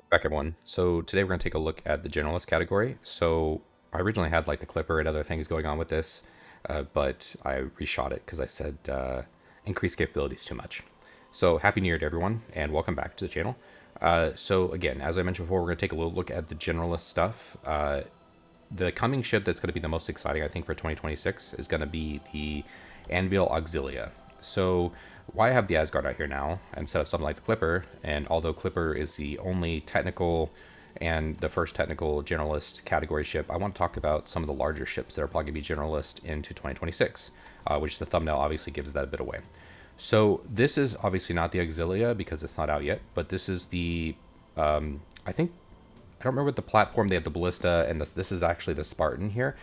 Back everyone. So today we're going to take a look at the generalist category. So I originally had like the Clipper and other things going on with this, but I reshot it because I said increased capabilities too much. So happy New Year to everyone, and welcome back to the channel. So again, as I mentioned before, we're going to take a little look at the generalist stuff. The coming ship that's going to be the most exciting, I think, for 2026 is going to be the Anvil Auxilia. So why I have the Asgard out here now instead of something like the Clipper, and although Clipper is the only technical and the first technical generalist category ship, I want to talk about some of the larger ships that are probably going to be generalist into 2026, which the thumbnail obviously gives that a bit away. So this is obviously not the Auxilia because it's not out yet, but this is the I think I don't remember what the platform. They have the Ballista, and this is actually the Spartan here.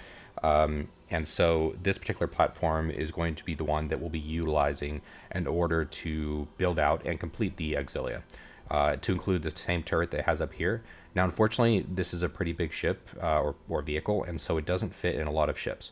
And so this particular platform is going to be the one that we'll be utilizing in order to build out and complete the Auxilia, to include the same turret that it has up here. Now, unfortunately, this is a pretty big ship or vehicle, and so it doesn't fit in a lot of ships.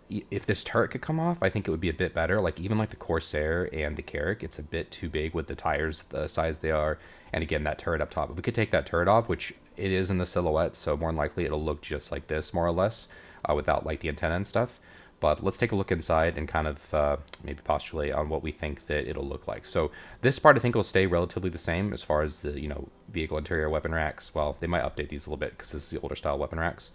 If this turret could come off, I think it would be a bit better. Like even like the Corsair and the Carrack, it's a bit too big with the tires the size they are. And again, that turret up top. If we could take that turret off, which it is in the silhouette, so more than likely it'll look just like this, more or less, without like the antenna and stuff. But let's take a look inside and kind of maybe postulate on what we think that it'll look like. So this part I think will stay relatively the same as far as the vehicle interior weapon racks. Well, they might update these a little bit because this is the older style weapon racks.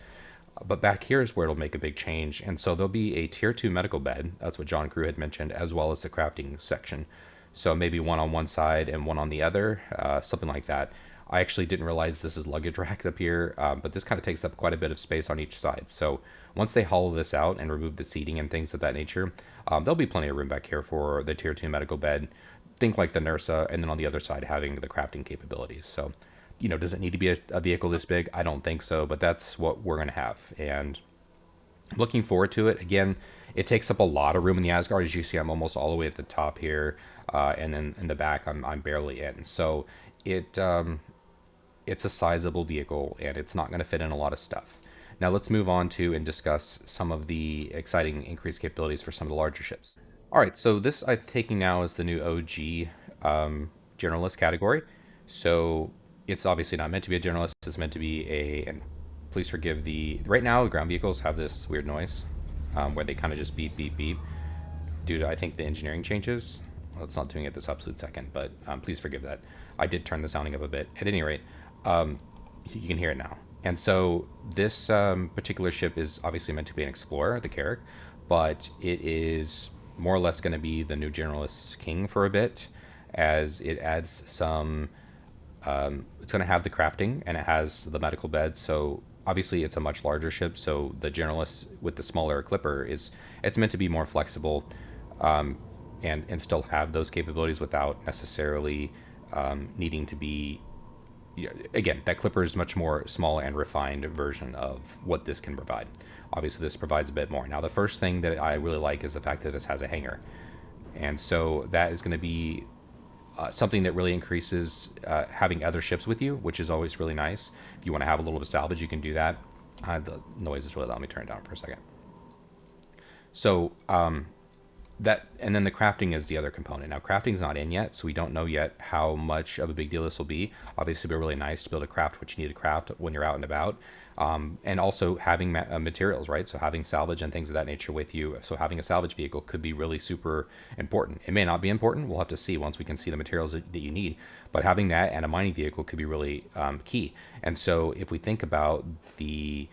But back here is where it'll make a big change. And so there'll be a tier 2 medical bed. That's what John Crew had mentioned, as well as the crafting section. So maybe one on one side and one on the other, something like that. I actually didn't realize this is luggage rack up here, but this kind of takes up quite a bit of space on each side. So once they hollow this out and remove the seating and things of that nature, there'll be plenty of room back here for the tier 2 medical bed. Think like the Nursa, and then on the other side having the crafting capabilities. So does it need to be a vehicle this big? I don't think so, but that's what we're going to have. And looking forward to it. Again, it takes up a lot of room in the Asgard. As you see, I'm almost all the way at the top here. And then in the back, I'm barely in. So it's a sizable vehicle, and it's not going to fit in a lot of stuff. Now let's move on to and discuss some of the exciting increased capabilities for some of the larger ships. All right, so this I'm taking now is the new OG generalist category. So it's obviously not meant to be a generalist. It's meant to be and please forgive right now the ground vehicles have this weird noise where they kind of just beep, beep, beep due to, I think, the engineering changes. Well, it's not doing it this absolute second, but please forgive that. I did turn the sounding up a bit. At any rate, you can hear it now. And so this particular ship is obviously meant to be an explorer, the Carrack, but it is more or less going to be the new generalist king for a bit, as it adds some. It's going to have the crafting and it has the medical bed. So obviously it's a much larger ship. So the generalist with the smaller Clipper it's meant to be more flexible, and still have those capabilities without necessarily needing to be. Again, that Clipper is much more small and refined version of what this can provide. Obviously, this provides a bit more. Now, the first thing that I really like is the fact that this has a hangar, and so that is going to be something that really increases having other ships with you, which is always really nice. If you want to have a little bit of salvage, you can do that. The noise is really loud. Let me turn it down for a second. So that, and then the crafting is the other component. Now crafting's not in yet, so we don't know yet how much of a big deal this will be. Obviously it'll be really nice to be able to craft what you need to craft when you're out and about, and also having materials, right? So having salvage and things of that nature with you. So having a salvage vehicle could be really super important. It may not be important, we'll have to see once we can see the materials that you need, but having that and a mining vehicle could be really key. And so if we think about the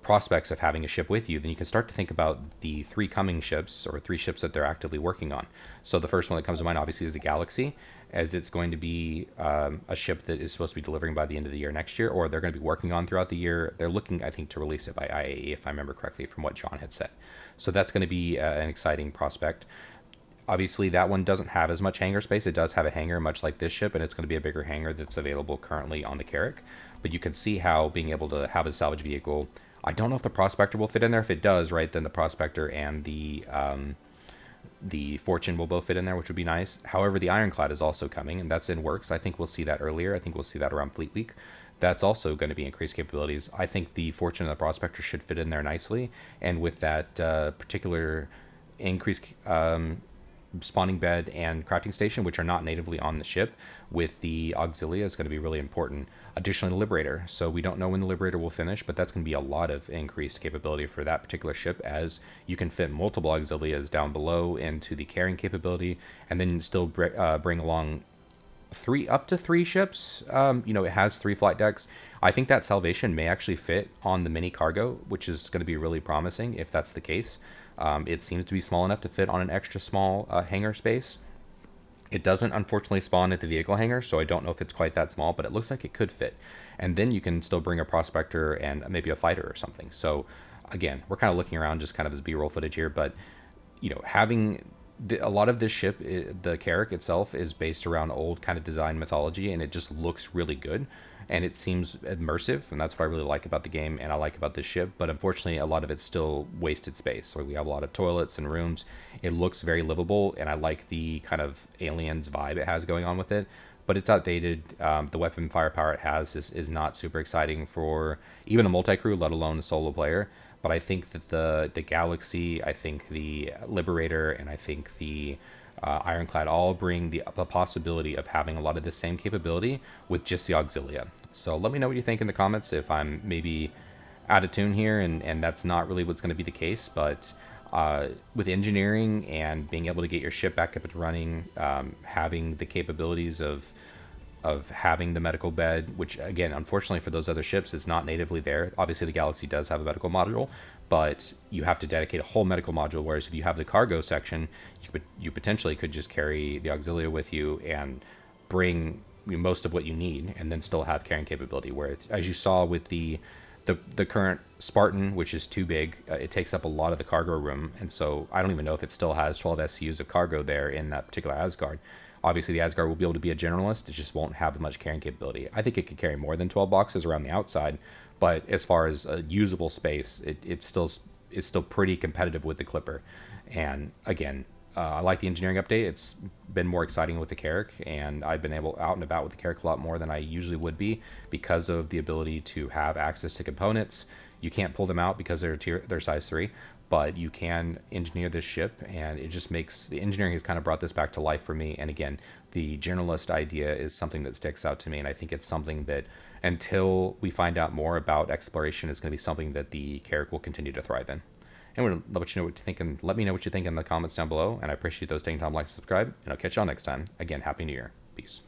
prospects of having a ship with you, then you can start to think about the three coming ships, or three ships that they're actively working on. So the first one that comes to mind obviously is the Galaxy, as it's going to be a ship that is supposed to be delivering by the end of the year next year, or they're going to be working on throughout the year. They're looking, I think, to release it by IAE, if I remember correctly from what John had said. So that's going to be an exciting prospect. Obviously, that one doesn't have as much hangar space. It does have a hangar, much like this ship, and it's going to be a bigger hangar that's available currently on the Carrack. But you can see how being able to have a salvage vehicle, I don't know if the Prospector will fit in there. If it does, right, then the Prospector and the Fortune will both fit in there, which would be nice. However, the Ironclad is also coming, and that's in works. I think we'll see that earlier. I think we'll see that around Fleet Week. That's also going to be increased capabilities. I think the Fortune and the Prospector should fit in there nicely, and with that particular increased spawning bed and crafting station, which are not natively on the ship, with the Auxilia is going to be really important. Additionally, the Liberator. So we don't know when the Liberator will finish, but that's going to be a lot of increased capability for that particular ship, as you can fit multiple Auxilias down below into the carrying capability, and then still bring along up to three ships. It has 3 flight decks. I think that Salvation may actually fit on the mini cargo, which is going to be really promising if that's the case. It seems to be small enough to fit on an extra small hangar space. It doesn't unfortunately spawn at the vehicle hangar, so I don't know if it's quite that small, but it looks like it could fit. And then you can still bring a prospector and maybe a fighter or something. So again, we're kind of looking around just kind of as B-roll footage here, but having a lot of this ship, the Carrack itself, is based around old kind of design mythology, and it just looks really good, and it seems immersive, and that's what I really like about the game and I like about this ship. But unfortunately, a lot of it's still wasted space. So we have a lot of toilets and rooms. It looks very livable, and I like the kind of aliens vibe it has going on with it, but it's outdated. The weapon firepower it has is not super exciting for even a multi-crew, let alone a solo player. But I think that the Galaxy, I think the Liberator, and I think the Ironclad all bring the possibility of having a lot of the same capability with just the Auxilia. So let me know what you think in the comments, if I'm maybe out of tune here and that's not really what's going to be the case. But with engineering and being able to get your ship back up and running, having the capabilities of having the medical bed, which again, unfortunately for those other ships, is not natively there. Obviously the Galaxy does have a medical module, but you have to dedicate a whole medical module, whereas if you have the cargo section, you potentially could just carry the Auxilia with you and bring most of what you need, and then still have carrying capability. Whereas, as you saw with the current Spartan, which is too big, it takes up a lot of the cargo room, and so I don't even know if it still has 12 SCUs of cargo there in that particular Asgard. Obviously, the Asgard will be able to be a generalist. It just won't have much carrying capability. I think it could carry more than 12 boxes around the outside, but as far as a usable space, it's still pretty competitive with the Clipper. And again, I like the engineering update. It's been more exciting with the Carrack, and I've been able out and about with the Carrack a lot more than I usually would be because of the ability to have access to components. You can't pull them out because they're size 3, but you can engineer this ship, and it just makes the engineering has kind of brought this back to life for me. And again, the generalist idea is something that sticks out to me, and I think it's something that until we find out more about exploration is going to be something that the Carrack will continue to thrive in. And we'll let you know what you think, and let me know what you think in the comments down below. And I appreciate those taking time to like and subscribe, and I'll catch y'all next time. Again, Happy New Year. Peace.